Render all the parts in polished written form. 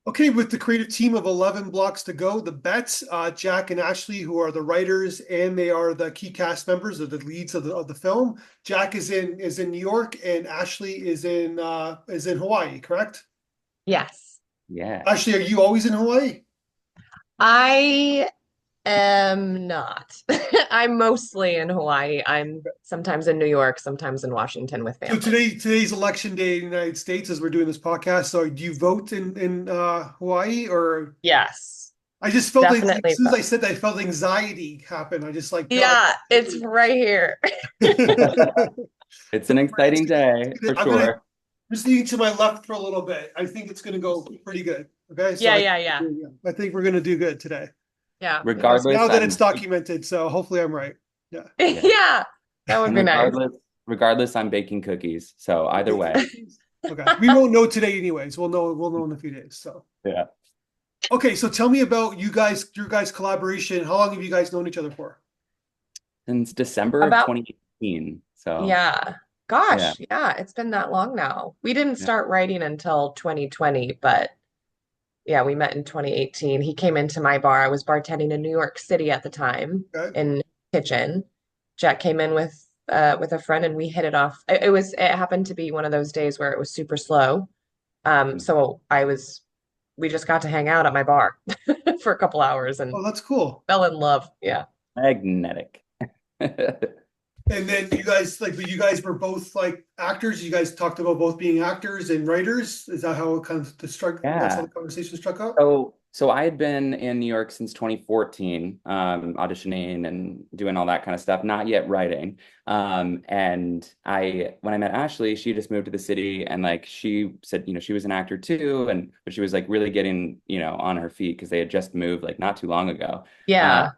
Okay, with the creative team of 11 blocks to go, the bets, Jack and Ashley, who are the writers and they are the key cast members of the leads of the film. Jack is in New York and Ashley is in Hawaii, correct? Yes. Yeah. Ashley, are you always in Hawaii? I am not. I'm mostly in Hawaii. I'm sometimes in New York, sometimes in Washington with So family. today's election day in the United States as we're doing this podcast. So do you vote in Hawaii or Yes, I just felt like as definitely soon as I both. said that I felt anxiety happen. I just like God. Yeah, it's right here. It's an exciting day for I'm gonna sure. just lean to my left for a little bit. I think it's gonna go pretty good. Okay, so Yeah, yeah, yeah. I think we're gonna do good today. Yeah. Now Regardless, that it's I'm documented, so hopefully I'm right. Yeah. yeah. Yeah, that would And be nice. regardless, I'm baking cookies. So either way. Okay. We won't know today anyways. We'll know in a few days. So Yeah. okay, so tell me about your guys' collaboration. How long have you guys known each other for? Since December of About, 2018. So yeah. yeah. Gosh, yeah, it's been that long now. We didn't Yeah. start writing until 2020, but yeah, we met in 2018. He came into my bar. I was bartending in New York City at the time Okay. in kitchen. Jack came in with a friend and we hit it off. It happened to be one of those days where it was super slow. So we just got to hang out at my bar for a couple hours and Oh, that's cool. fell in love. Yeah. Magnetic. And then you guys were both like actors. You guys talked about both being actors and writers. Is that how it kind of that's how Yeah. the conversation struck up? So I had been in New York since 2014, auditioning and doing all that kind of stuff, not yet writing. And when I met Ashley, she just moved to the city and like she said, she was an actor too, but she was like really getting, on her feet because they had just moved like not too long ago. Uh, Yeah.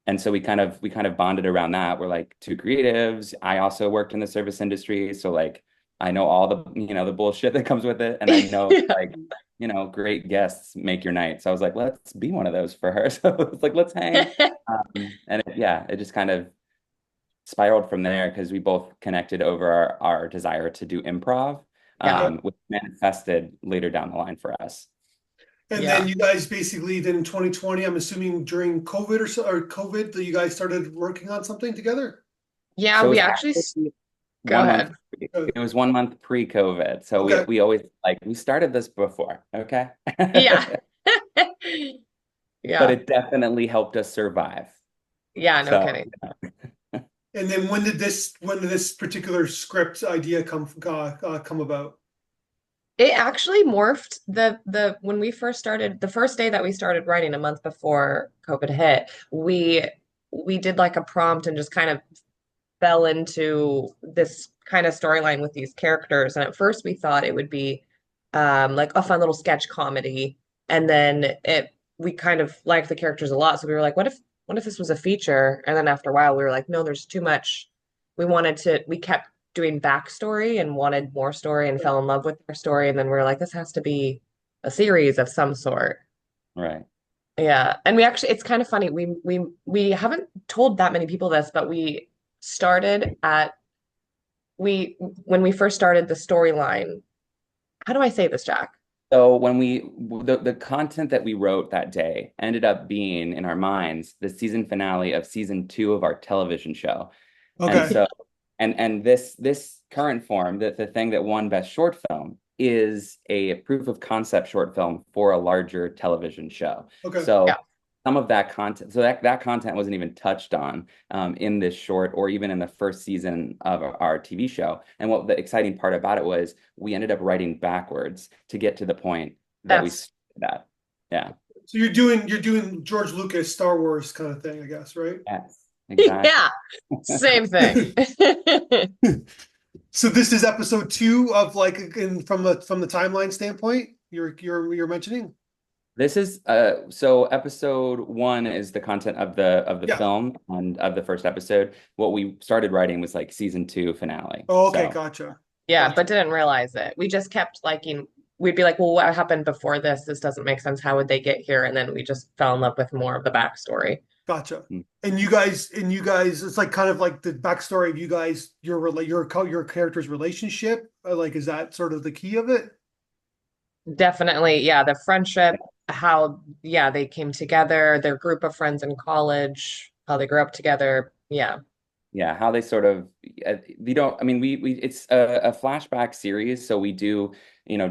and so we kind of bonded around that. We're like two creatives. I also worked in the service industry, so like I know all the bullshit that comes with it, and I know Yeah. like great guests make your night. So I was like, let's be one of those for her. So it's like let's hang, and it just kind of spiraled from there because we both connected over our desire to do improv, Yeah. Okay. which manifested later down the line for us. And then Yeah. you guys basically then in 2020, I'm assuming during COVID or COVID, that you guys started working on something together. Yeah, So it we was actually actually go 1 month. ahead. Uh, It was 1 month pre-COVID. So we Okay. we always like we started this before, okay? Yeah. But Yeah. it definitely helped us survive. Yeah, no So kidding. And then when did this particular script idea come about? It actually morphed the when we first started the first day that we started writing a month before COVID hit, we did like a prompt and just kind of fell into this kind of storyline with these characters. And at first we thought it would be like a fun little sketch comedy. And then it we kind of liked the characters a lot. So we were like, what if this was a feature? And then after a while we were like, no, there's too much. We kept doing backstory and wanted more story and fell in love with their story. And then we were like, this has to be a series of some sort. right. Yeah. And we actually it's kind of funny. We haven't told that many people this, but started at we when we first started the storyline. How do I say this, Jack? So the content that we wrote that day ended up being in our minds the season finale of season 2 of our television show. And Okay. so and this current form, that the thing that won best short film is a proof of concept short film for a larger television show. Okay. Yeah. So some of that content, so that content wasn't even touched on in this short or even in the first season of our TV show. And what the exciting part about it was we ended up writing backwards to get to the point that we That's started at. Yeah. So you're doing George Lucas Star Wars kind of thing, I guess, right? Yes, exactly. yeah, same thing. So this is episode two of like from the timeline standpoint you're mentioning. This is so episode 1 is the content of the Yeah. film and of the first episode. What we started writing was like season 2 finale. Oh, okay, So gotcha. Yeah, Gotcha. but didn't realize it. We just kept liking, we'd be like, well, what happened before this? This doesn't make sense. How would they get here? And then we just fell in love with more of the backstory. Gotcha. mm, And you guys, it's like kind of like the backstory of you guys, your character's relationship. Like, is that sort of the key of it? Definitely, yeah, the friendship, how, yeah, they came together, their group of friends in college, how they grew up together. Yeah. Yeah, how they sort of we don't I mean we it's a flashback series, so we do,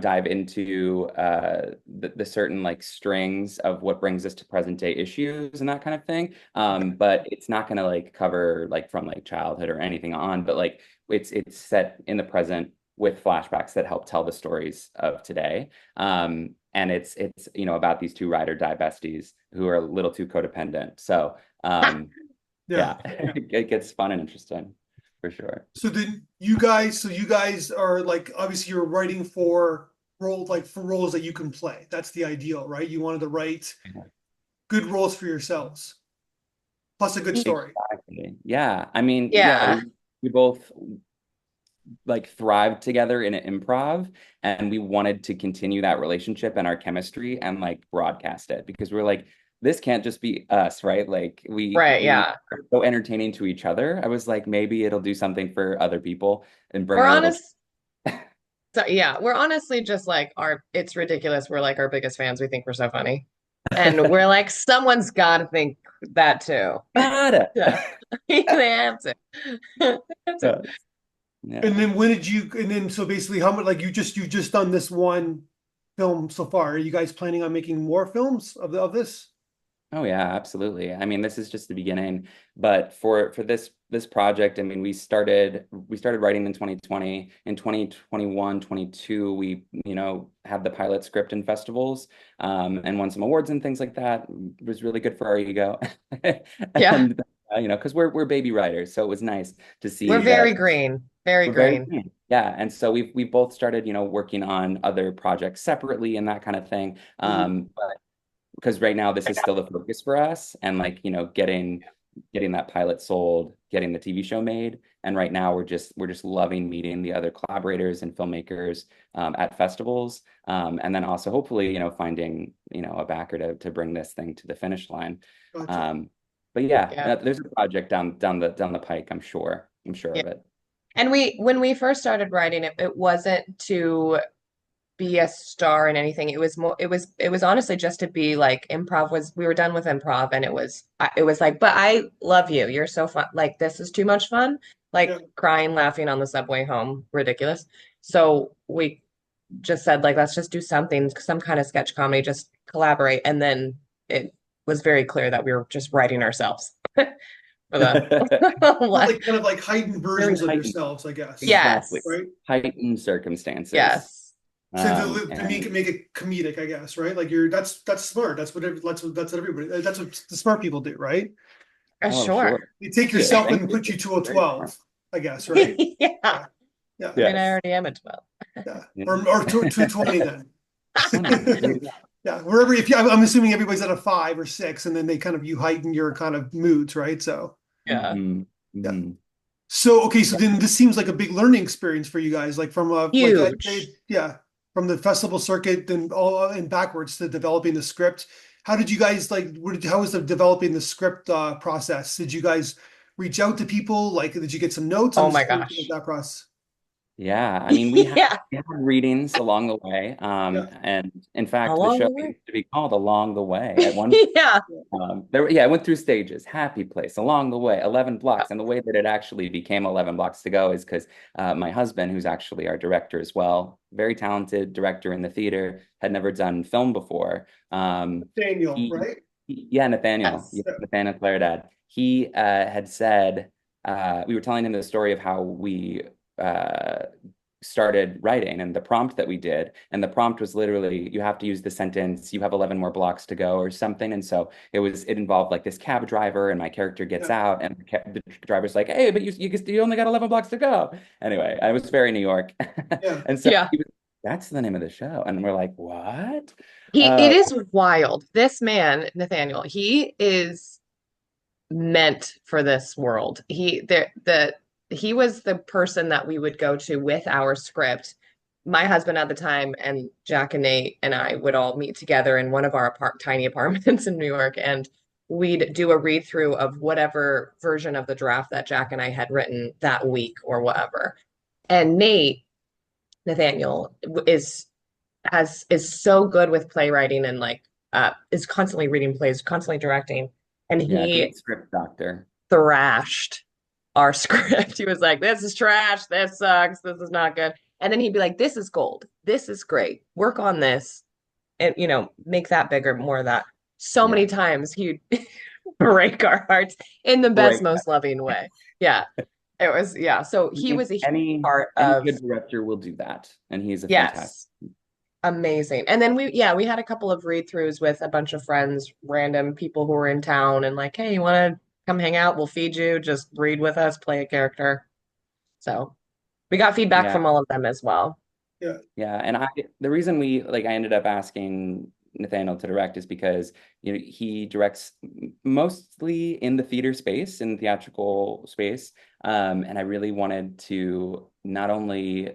dive into the certain like strings of what brings us to present day issues and that kind of thing. But it's not gonna like cover like from like childhood or anything on, but like it's set in the present with flashbacks that help tell the stories of today. And it's about these two ride or die besties who are a little too codependent. So Yeah. yeah, it gets fun and interesting for sure. So you guys are like, obviously you're writing for roles that you can play. That's the ideal, right? You wanted to write good roles for yourselves, plus a good story. Exactly. Yeah. I mean, yeah, Yeah. we both like thrived together in improv, and we wanted to continue that relationship and our chemistry and like broadcast it because we're like, this can't just be us, right? Like Right, we yeah. are so entertaining to each other. I was like, maybe it'll do something for other people and bring We're a little. honest. So yeah, we're honestly just like it's ridiculous. We're like our biggest fans. We think we're so funny. And we're like, someone's got to think that too. Got Yeah. They have to. They have to. And Yeah. then when did you? And then so basically, how much like you've just done this one film so far? Are you guys planning on making more films of this? Oh yeah, absolutely. I mean, this is just the beginning, but for this project, I mean, we started writing in 2020. In 2021, 22, we, had the pilot script in festivals, and won some awards and things like that. It was really good for our ego. Yeah. And because we're baby writers, so it was nice to We're see very that green. Very we're very green. green. Yeah, and so we've both started, working on other projects separately and that kind of thing. Mhm. Because right now this is still the focus for us and like getting that pilot sold, getting the TV show made, and right now we're just loving meeting the other collaborators and filmmakers at festivals, and then also hopefully finding a backer to bring this thing to the finish line. Gotcha. But yeah, Yeah. there's a project down the pike. I'm sure Yeah. of it. And when we first started writing it, it wasn't to be a star in anything. It was honestly just to be like improv was we were done with improv and it was like, but I love you. You're so fun. Like this is too much fun. Yeah. Like crying, laughing on the subway home. Ridiculous. So we just said like let's just do something, some kind of sketch comedy, just collaborate. And then it was very clear that we were just writing ourselves for the Well, like kind of like heightened Very versions of heightened. yourselves, I guess. Exactly. Yes. Right? Heightened circumstances. Yes. So to And make it comedic, I guess, right? Like that's smart. That's what everybody that's what the smart people do, right? oh, Sure. You take sure. yourself Thank and you. put you to a Very smart. 12, I guess, right? Yeah. Yeah. Yeah. I mean, I Yes. already am at 12. Yeah. Yeah. Or 220 then. 20. There you go. Yeah. Wherever if you I'm assuming everybody's at a 5 or 6, and then they kind of you heighten your kind of moods, right? So Yeah. Mhm. yeah. Mhm. So okay, so then this seems like a big learning experience for you guys, like from Huge. yeah, from the festival circuit and all and backwards to developing the script. How did you guys like? How was the developing the script process? Did you guys reach out to people? Like, did you get some notes? I'm Oh my just curious about gosh. that process. Yeah, I mean, we had, Yeah. we had readings along the way. Yeah, And in fact, the Along show the way. used to be called Along the Way. At one Yeah. yeah, it went through stages. Happy Place, Along the Way, 11 blocks. And the way that it actually became 11 blocks to go is because my husband, who's actually our director as well, very talented director in the theater, had never done film before. Daniel, He, right? yeah, Nathaniel, Yes. yeah, Nathaniel Claridad. He had said, we were telling him the story of how we uh, started writing and the prompt that we did. And the prompt was literally, you have to use the sentence, you have 11 more blocks to go or something. And so it involved like this cab driver and my character gets Yeah, out and the driver's like, hey, but you only got 11 blocks to go. Anyway, I was very New York. yeah. And so Yeah. that's the name of the show. And we're like, what? It Uh, is wild. This man, Nathaniel, he is meant for this world. He was the person that we would go to with our script. My husband at the time and Jack and Nate and I would all meet together in one of our tiny apartments in New York, and we'd do a read through of whatever version of the draft that Jack and I had written that week or whatever. And Nathaniel is is so good with playwriting and like is constantly reading plays, constantly directing. And Yeah, he great script doctor. thrashed our script. He was like, "This is trash. This sucks. This is not good." And then he'd be like, "This is gold. This is great. Work on this, and make that bigger, more of that." So Yeah. many times he'd break our hearts in the best, Right. most loving way. Yeah, it was. Yeah, so I he think was a huge any part any of. good director will do that, and he's a fantastic. Yes, amazing. And then we had a couple of read-throughs with a bunch of friends, random people who were in town, and like, "Hey, you want to come hang out? We'll feed you. Just read with us, play a character." So we got feedback Yeah. from all of them as well. Yeah. Yeah, and the reason I ended up asking Nathaniel to direct is because he directs mostly in the theater space, in the theatrical space, and I really wanted to not only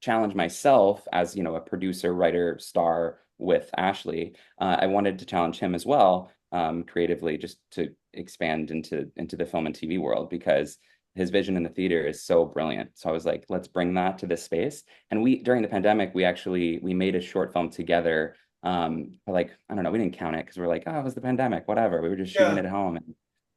challenge myself as a producer, writer, star with Ashley. I wanted to challenge him as well, creatively, just to expand into the film and TV world because his vision in the theater is so brilliant. So I was like, let's bring that to this space. And during the pandemic, we made a short film together. Like, I don't know, we didn't count it because we're like, oh, it was the pandemic, whatever. We were just shooting Yeah. it at home.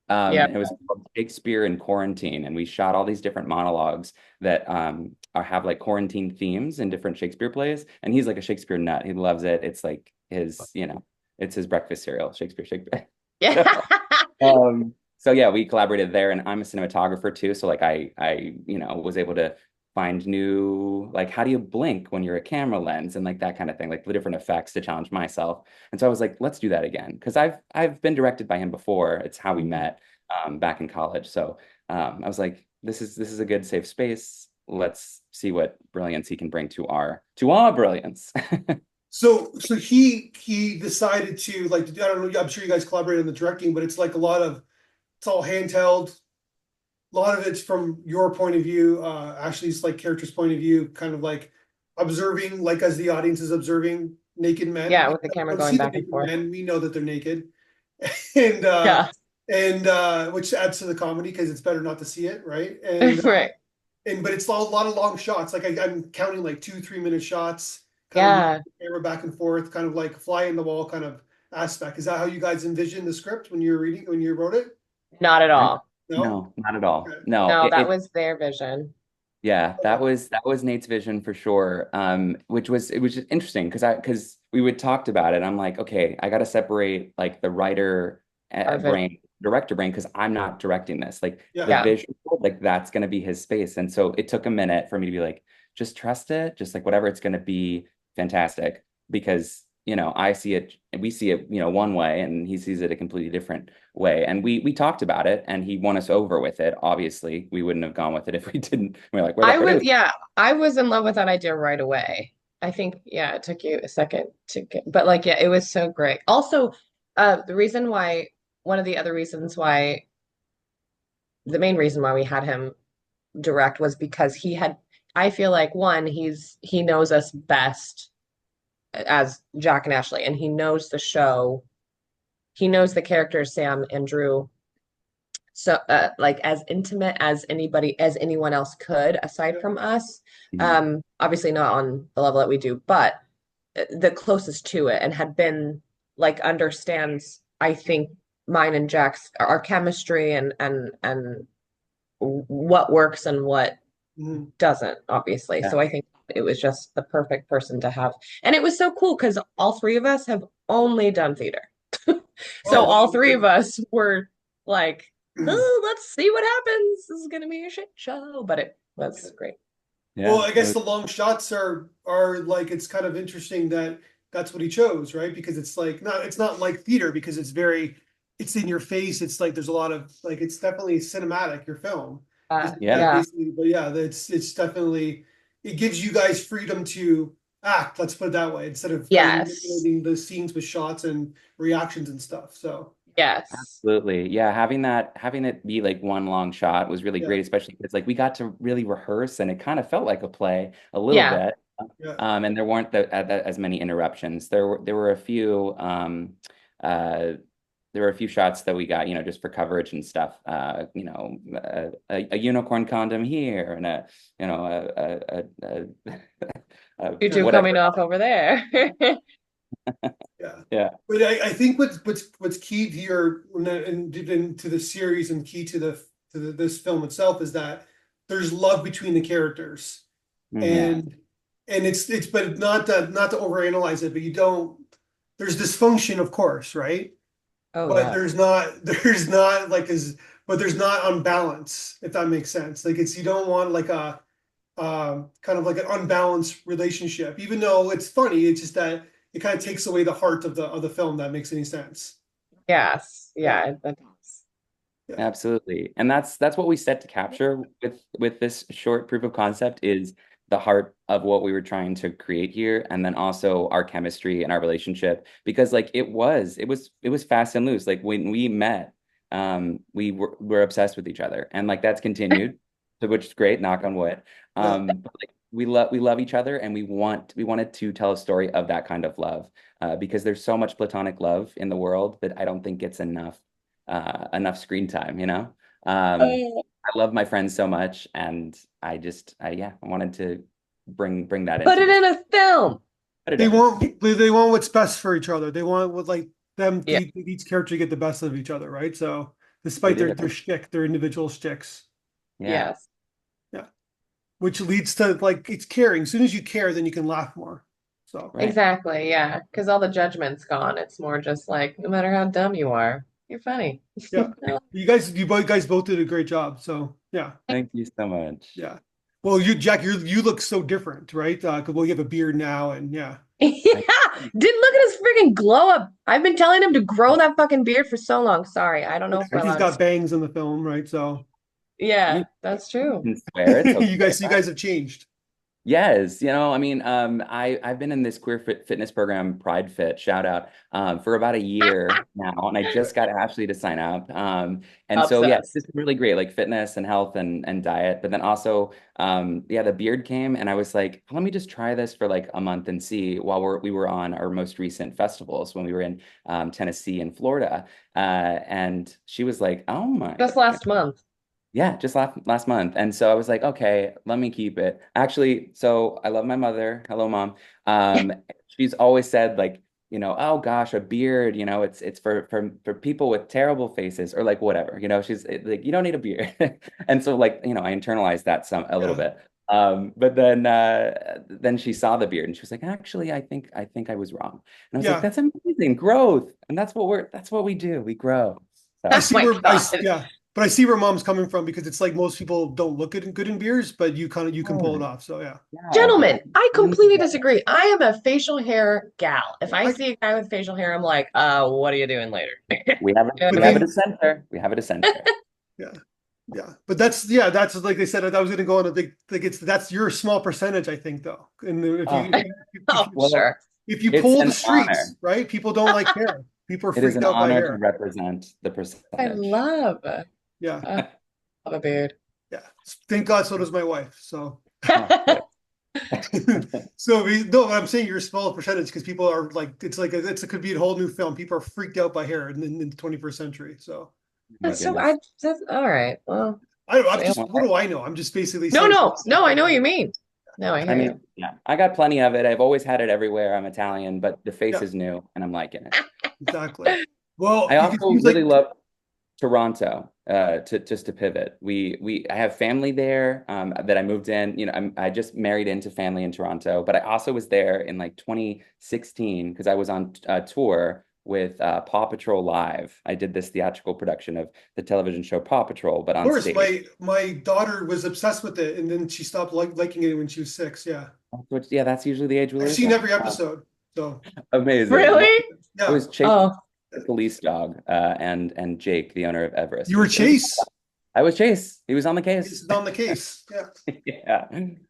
Yeah. It was called Shakespeare in Quarantine, and we shot all these different monologues that have like quarantine themes in different Shakespeare plays. And he's like a Shakespeare nut. He loves it. It's like it's his breakfast cereal, Shakespeare. Yeah. So yeah, we collaborated there, and I'm a cinematographer too. So like I was able to find new, like, how do you blink when you're a camera lens and like that kind of thing, like the different effects to challenge myself. And so I was like, let's do that again because I've been directed by him before. It's how we met back in college. So I was like, this is a good safe space. Let's see what brilliance he can bring to our brilliance. So he decided to, like, I don't know, I'm sure you guys collaborated on the directing, but it's like it's all handheld. A lot of it's from your point of view, Ashley's like character's point of view, kind of like observing, like as the audience is observing naked men. Yeah, We with the camera don't going see the back and naked forth. men, we know that they're naked. And Yeah. which adds to the comedy because it's better not to see it, right? And Right. but it's a lot of long shots. Like I'm counting like 2-3 minute shots, kind of moving Yeah. the camera back and forth, kind of like fly in the wall kind of aspect. Is that how you guys envisioned the script when you wrote it? Not at I all. No? No, not at all. Okay. No, No, that was their vision. yeah, Okay. that was Nate's vision for sure. Which was it was just interesting because we would talked about it. I'm like, okay, I got to separate like the writer Our vision. brain, director brain, because I'm not directing this. Like Yeah. the Yeah. visual, like that's gonna be his space. And so it took a minute for me to be like, just trust it, just like whatever it's gonna be, fantastic. Because I see it, we see it, one way, and he sees it a completely different way. And we talked about it, and he won us over with it. Obviously, we wouldn't have gone with it if we didn't. We're like, we're the producer. Yeah, I was in love with that idea right away. I think, yeah, it took you a second to get, but like, yeah, it was so great. Also, the reason why, one of the other reasons why, the main reason why we had him direct was because I feel like one, he knows us best as Jack and Ashley, and he knows the show. He knows the characters Sam and Drew, so like as intimate as anyone else could aside from us. Mhm. Obviously not on the level that we do, but the closest to it, and had been like, understands, I think, mine and Jack's, our chemistry, and what works and what Mhm. doesn't, obviously. Yeah. So I think it was just the perfect person to have. And it was so cool because all three of us have only done theater. So Oh, all three of us were like, wow. oh, let's see what happens. This is gonna be a shit show. But it was great. Well, Yeah, I guess the long shots are like, it's kind of interesting that that's what he chose, right? Because it's not like theater because it's in your face. It's like there's a lot of like, it's definitely cinematic, your film. This is yeah. like Yeah. basically, but yeah, it's definitely, it gives you guys freedom to act, let's put it that way, instead of kind of Yes. manipulating the scenes with shots and reactions and stuff. So Yes. Absolutely. Yeah, having it be like one long shot was really yeah, great, especially because like we got to really rehearse and it kind of felt like a play a little Yeah. bit. yeah. And there weren't as many interruptions. There were a few uh there were a few shots that we got, just for coverage and stuff. A unicorn condom here and a You two whatever. coming off over there. Yeah. Yeah. But I think what's key to and to the series and key to this film itself is that there's love between the characters. Mhm. And it's but not to overanalyze it, but there's dysfunction, of course, right? Oh But yeah. there's not like but there's not unbalance, if that makes sense. Like you don't want like a kind of like an unbalanced relationship, even though it's funny, it's just that it kind of takes away the heart of the film, that makes any sense. Yes. Yeah, Yeah, that does. yeah, Absolutely. And that's what we set to capture with this short proof of concept is the heart of what we were trying to create here, and then also our chemistry and our relationship. Because like it was fast and loose. Like when we met, we're obsessed with each other. And like that's continued, so which is great, knock on wood. yeah. But like we love each other, and we wanted to tell a story of that kind of love. Because there's so much platonic love in the world that I don't think gets enough screen time, you know? Oh. I love my friends so much, and yeah, I wanted to bring that Put into it this. in a film. Put it They in. want they want what's best for each other. They want what like them Yeah. each character to get the best of each other, right? So They despite do. their shtick, their individual shticks. Yeah, Yes. Yeah. Which leads to like it's caring. As soon as you care, then you can laugh more. So right. Exactly. Yeah. Because all the judgment's gone. It's more just like, no matter how dumb you are, you're funny. yeah. You guys both did a great job. So yeah. Thank you so much. Yeah. Well, Jack, you look so different, right? Because well, you have a beard now, and yeah, Yeah. Didn't look at his freaking glow up. I've been telling him to grow that fucking beard for so long. Sorry. I don't know if we're he's allowed to. got bangs in the film, right? So Yeah, You that's true. can swear, it's okay. you guys have changed. Yes, I mean, I've been in this fitness program, Pride Fit, shout out, for about a year now, and I just got Ashley to sign up. And so yeah, it's Obsessed. just really great, like fitness and health and diet. But then also, yeah, the beard came, and I was like, let me just try this for like a month and see. While we were on our most recent festivals when we were in Tennessee and Florida, and she was like, oh my. Just last month. Yeah, just last month. And so I was like, okay, let me keep it. Actually, so I love my mother. Hello, mom. She's always said like, oh gosh, a beard, it's for people with terrible faces or like whatever. She's like, you don't need a beard. And so like, I internalized that a little Yeah, bit. But then she saw the beard and she was like, actually, I think I was wrong. And I was like, yeah. that's amazing growth. And that's what we do. We grow. I So Oh see my where God. yeah, but I see where mom's coming from because it's like most people don't look good in beers, but you can pull it off. So yeah, yeah, but Gentlemen, I we need completely that. disagree. I am a facial hair gal. If I I see a guy with facial hair, I'm like, what are you doing later? We have a, You know but we what I have a mean? then dissenter. We have a dissenter. yeah, yeah. But that's like they said. I was going to go on a big like that's your small percentage, I think, though. And if Oh, you if you if Oh, you, well, sure. if you it's pull the an streets, honor. right? People don't like hair. People are It is freaked an out by honor to hair. represent the I percentage. love, Yeah, I love a beard. yeah. Thank God, so does my wife. So. Oh, good. So no, I'm saying you're a small percentage because people are like it could be a whole new film. People are freaked out by hair in the 21st century. So My That's so goodness. that's all right. Well, I'm yeah. just Well, what do I know? I'm just basically No, saying no, no, I know what you mean. No, I I hear you. mean, yeah, I got plenty of it. I've always had it everywhere. I'm Italian, but the face yeah, is new and I'm liking it. exactly. Well, I it also seems really like love Toronto, to pivot. I have family there, that I moved in. I just married into family in Toronto, but I also was there in like 2016 because I was on a tour with Paw Patrol Live. I did this theatrical production of the television show Paw Patrol, but of on course stage. my daughter was obsessed with it, and then she stopped liking it when she was 6. Yeah, Which, yeah, that's usually the age we I've lose seen them. every episode. So Amazing. Well, Really? I yeah, was Chase, Oh, the police dog, and Jake, the owner of Everest. you were It was Chase. I was Chase. He was on the This case. is on the case. Yeah, Yeah.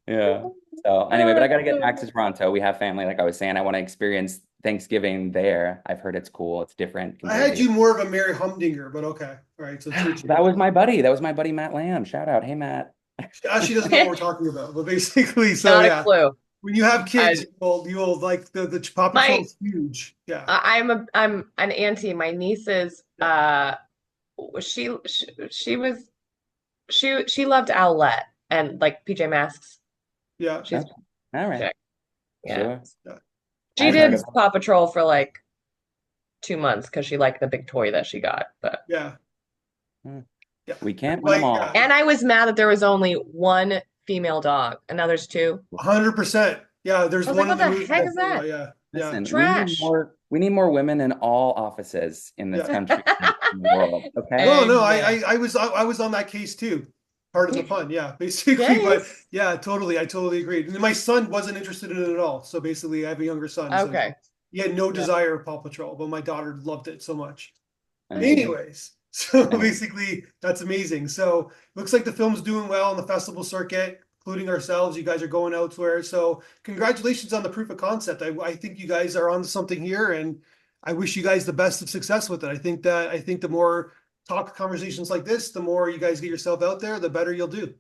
Yeah. So anyway, but I got to get back to Toronto. We have family, like I was saying. I want to experience Thanksgiving there. I've heard it's cool. It's different I compared had to. you more of a Mary Humdinger, but okay, all right. So it's your That choice. was my buddy. That was my buddy Matt Lamb. Shout out. Hey, Matt. She doesn't know what we're talking about, but basically, so not a yeah. clue. When you have I kids, you will like the Paw Patrol my is huge. Yeah. I'm an auntie. My niece's Yeah. she was she loved Owlette and like PJ Masks. Yeah. She's Okay. All right. chick. Yeah. Sure. She I've did heard of Paw Patrol for like 2 months because she liked the big toy that she got. But Yeah. Hmm. Yeah. We can't win them Like, all. and I was mad that there was only one female dog, and now there's two. 100%. Yeah, there's I was one like, in what the the movie. heck is that? Yeah, yeah, Listen, Trash. we need more women in all offices in this yeah. country and in the world. Okay. No, no, Exactly. I was on that case too. Pardon the pun, yeah, basically, but Yes. yeah, totally, I totally agree. And my son wasn't interested in it at all. So basically, I have a younger son, so Okay. he had no Yeah. desire of Paw Patrol, but my daughter loved it so much. I see. Anyways, so Anyway. basically, that's amazing. So looks like the film's doing well on the festival circuit, including ourselves. You guys are going elsewhere. So congratulations on the proof of concept. I think you guys are on to something here, and I wish you guys the best of success with it. I think the more talk conversations like this, the more you guys get yourself out there, the better you'll do.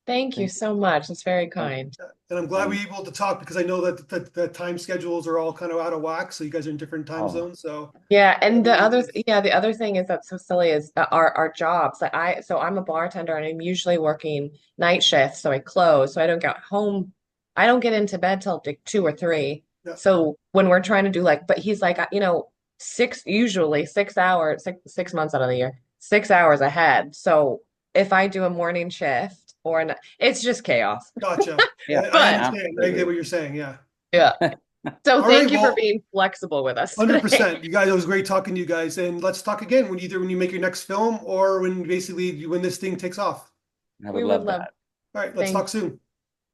Thank you Thank so much. That's very you. kind. And I'm glad Um, we were able to talk because I know that the time schedules are all kind of out of whack. So you guys are in different time oh, zones. So Yeah, and whatever it is. the other thing is that's so silly is that our jobs. Like so I'm a bartender and I'm usually working night shifts, so I close, so I don't get home. I don't get into bed till like 2 or 3. Yeah, So when we're trying to do like, but he's like, usually 6 hours, 6 months out of the year, 6 hours ahead. So if I do a morning shift it's just chaos. gotcha. yeah, I But understand. I get absolutely. what you're saying. Yeah. yeah. So All right. thank you for Well, being flexible with us today. 100%. You guys, it was great talking to you guys. And let's talk again when you make your next film or when basically when this thing takes off. I would We would love love. that. All right. Let's Thank talk soon.